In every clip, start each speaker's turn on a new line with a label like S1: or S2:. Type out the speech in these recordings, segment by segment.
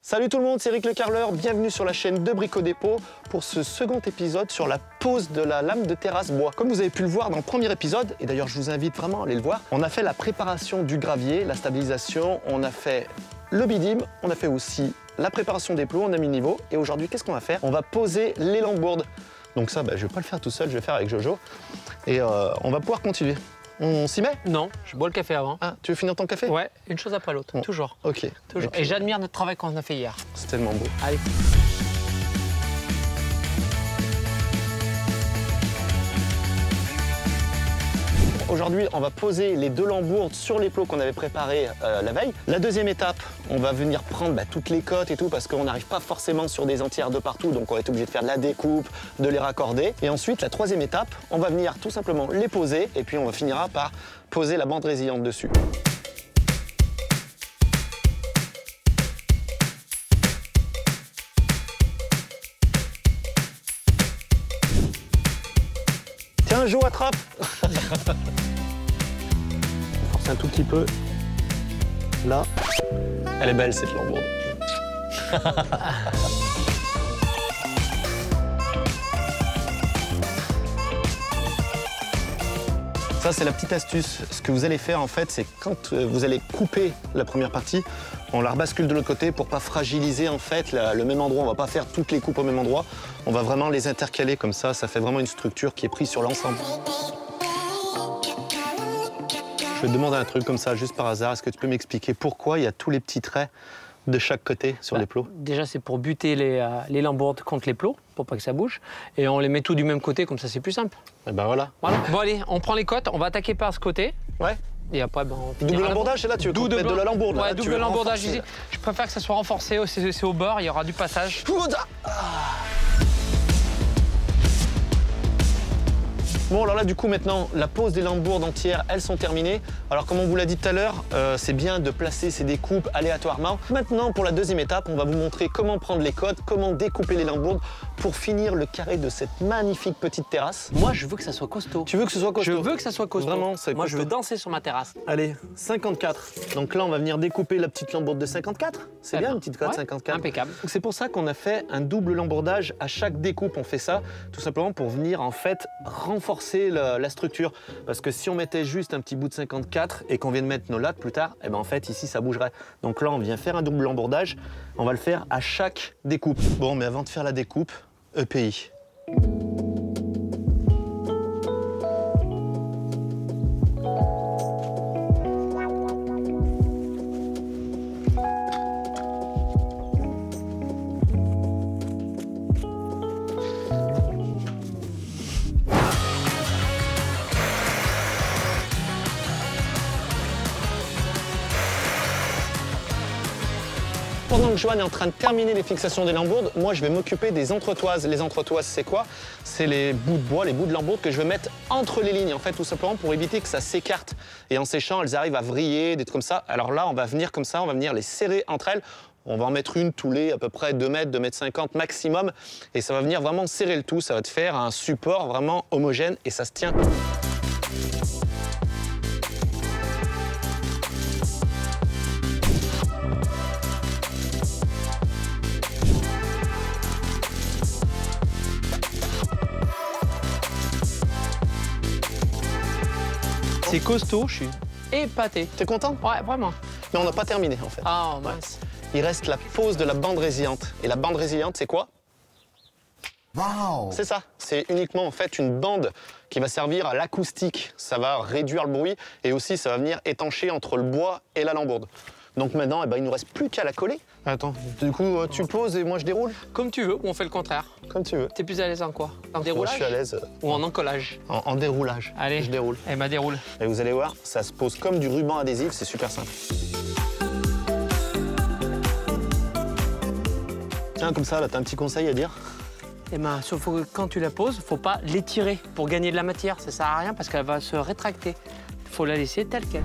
S1: Salut tout le monde, c'est Eric Le Carreleur, bienvenue sur la chaîne de Brico Dépôt pour ce second épisode sur la pose de la lame de terrasse bois. Comme vous avez pu le voir dans le premier épisode, et d'ailleurs je vous invite vraiment à aller le voir, on a fait la préparation du gravier, la stabilisation, on a fait le bidim, on a fait aussi la préparation des plots, on a mis le niveau, et aujourd'hui qu'est-ce qu'on va faire? On va poser les lambourdes. Donc ça, je vais pas le faire tout seul, je vais le faire avec Jojo, et on va pouvoir continuer. On s'y met?
S2: Non, je bois le café avant.
S1: Ah, tu veux finir ton café?
S2: Ouais, une chose après l'autre,
S1: bon.
S2: toujours.
S1: Ok.
S2: Toujours. Et j'admire notre travail qu'on a fait hier.
S1: C'est tellement beau.
S2: Allez.
S1: Aujourd'hui, on va poser les deux lambourdes sur les plots qu'on avait préparés la veille. La deuxième étape, on va venir prendre toutes les cotes et tout parce qu'on n'arrive pas forcément sur des entières de partout, donc on va être obligé de faire de la découpe, de les raccorder. Et ensuite, la troisième étape, on va venir tout simplement les poser et puis on finira par poser la bande résiliente dessus. Tiens, Jo, attrape. On force un tout petit peu. Là. Elle est belle, cette lambourde. Ça, c'est la petite astuce. Ce que vous allez faire, en fait, c'est quand vous allez couper la première partie, on la rebascule de l'autre côté pour pas fragiliser, en fait, le même endroit. On va pas faire toutes les coupes au même endroit. On va vraiment les intercaler comme ça. Ça fait vraiment une structure qui est prise sur l'ensemble. Je vais te demander un truc comme ça, juste par hasard. Est-ce que tu peux m'expliquer pourquoi il y a tous les petits traits de chaque côté sur les plots?
S2: Déjà, c'est pour buter les lambourdes contre les plots, pour pas que ça bouge. Et on les met tous du même côté, comme ça, c'est plus simple.
S1: Et ben voilà.
S2: Bon, allez, on prend les cotes, on va attaquer par ce côté.
S1: Ouais.
S2: Et après, on
S1: double lambourdage, c'est là, tu veux mettre de la lambourde.
S2: Ouais,
S1: là,
S2: double lambourdage ici. Je préfère que ça soit renforcé, c'est au bord, il y aura du passage.
S1: Bon, alors là, du coup, maintenant, la pose des lambourdes entières, elles sont terminées. Alors, comme on vous l'a dit tout à l'heure, c'est bien de placer ces découpes aléatoirement. Maintenant, pour la deuxième étape, on va vous montrer comment prendre les cotes, comment découper les lambourdes pour finir le carré de cette magnifique petite terrasse.
S2: Moi, je veux que ça soit costaud.
S1: Tu veux que ce soit costaud?
S2: Je veux que ça soit costaud.
S1: Vraiment, c'est
S2: Moi,
S1: costaud.
S2: je veux danser sur ma terrasse.
S1: Allez, 54. Donc là, on va venir découper la petite lambourde de 54. C'est bien, une petite cote,
S2: ouais,
S1: 54.
S2: Impeccable.
S1: Donc c'est pour ça qu'on a fait un double lambourdage à chaque découpe. On fait ça tout simplement pour venir, en fait, renforcer la structure. Parce que si on mettait juste un petit bout de 54 et qu'on vient de mettre nos lattes plus tard, eh ben en fait, ici, ça bougerait. Donc là, on vient faire un double lambourdage. On va le faire à chaque découpe. Bon, mais avant de faire la découpe, EPI. Pendant que Joanne est en train de terminer les fixations des lambourdes, moi je vais m'occuper des entretoises. Les entretoises, c'est quoi? C'est les bouts de bois, les bouts de lambourdes que je vais mettre entre les lignes, en fait, tout simplement pour éviter que ça s'écarte. Et en séchant, elles arrivent à vriller, des trucs comme ça. Alors là, on va venir comme ça, on va venir les serrer entre elles. On va en mettre une tous les à peu près 2 mètres, 2 mètres 50 maximum. Et ça va venir vraiment serrer le tout. Ça va te faire un support vraiment homogène et ça se tient.
S2: C'est costaud, je suis épaté.
S1: T'es content?
S2: Ouais, vraiment.
S1: Mais on n'a pas terminé, en fait.
S2: Ah, mince.
S1: Il reste la pose de la bande résiliente. Et la bande résiliente, c'est quoi?
S3: Wow.
S1: C'est ça. C'est uniquement en fait une bande qui va servir à l'acoustique. Ça va réduire le bruit et aussi ça va venir étancher entre le bois et la lambourde. Donc maintenant, il ne nous reste plus qu'à la coller. Attends, du coup, tu poses et moi je déroule?
S2: Comme tu veux, ou on fait le contraire.
S1: Comme tu veux.
S2: T'es plus à l'aise en quoi? En
S1: Moi,
S2: déroulage?
S1: je suis à l'aise
S2: Ou en encollage?
S1: en déroulage.
S2: Allez.
S1: Je déroule.
S2: Eh ben, déroule.
S1: Et vous allez voir, ça se pose comme du ruban adhésif, c'est super simple. Tiens, comme ça, là, t'as un petit conseil à dire?
S2: Eh ben, sauf que quand tu la poses, faut pas l'étirer pour gagner de la matière. Ça sert à rien parce qu'elle va se rétracter. Faut la laisser telle quelle.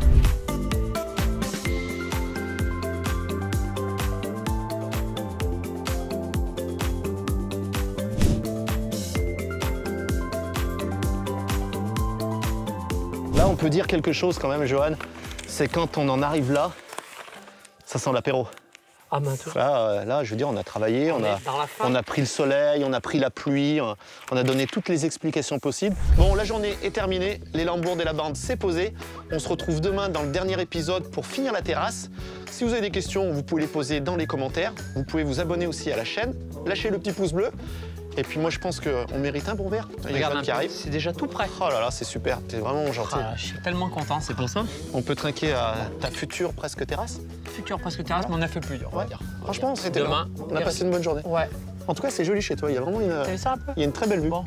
S1: Là, on peut dire quelque chose quand même, Johan. C'est quand on en arrive là, ça sent l'apéro.
S2: Ah, maintenant.
S1: Là, je veux dire, on a travaillé,
S2: On est dans la fin.
S1: on a pris le soleil, on a pris la pluie, on a donné toutes les explications possibles. Bon, la journée est terminée, les lambourdes et la bande c'est posé. On se retrouve demain dans le dernier épisode pour finir la terrasse. Si vous avez des questions, vous pouvez les poser dans les commentaires. Vous pouvez vous abonner aussi à la chaîne, lâcher le petit pouce bleu. Et puis moi, je pense qu'on mérite un bon verre. Il y a
S2: Regarde
S1: Graham
S2: un
S1: qui
S2: peu,
S1: arrive.
S2: c'est déjà tout prêt.
S1: Oh là là, c'est super, t'es vraiment gentil.
S2: Ah, je suis tellement content, c'est pour ça.
S1: On peut trinquer à ta future presque terrasse.
S2: Futur presque terrasse, mais on a fait plus dur, on va dire.
S1: Franchement, c'était
S2: Demain,
S1: bien. On a passé une bonne journée.
S2: Ouais.
S1: En tout cas, c'est joli chez toi. Il y a vraiment
S2: T'as vu ça un peu?
S1: il y a une très belle vue.
S2: Bon.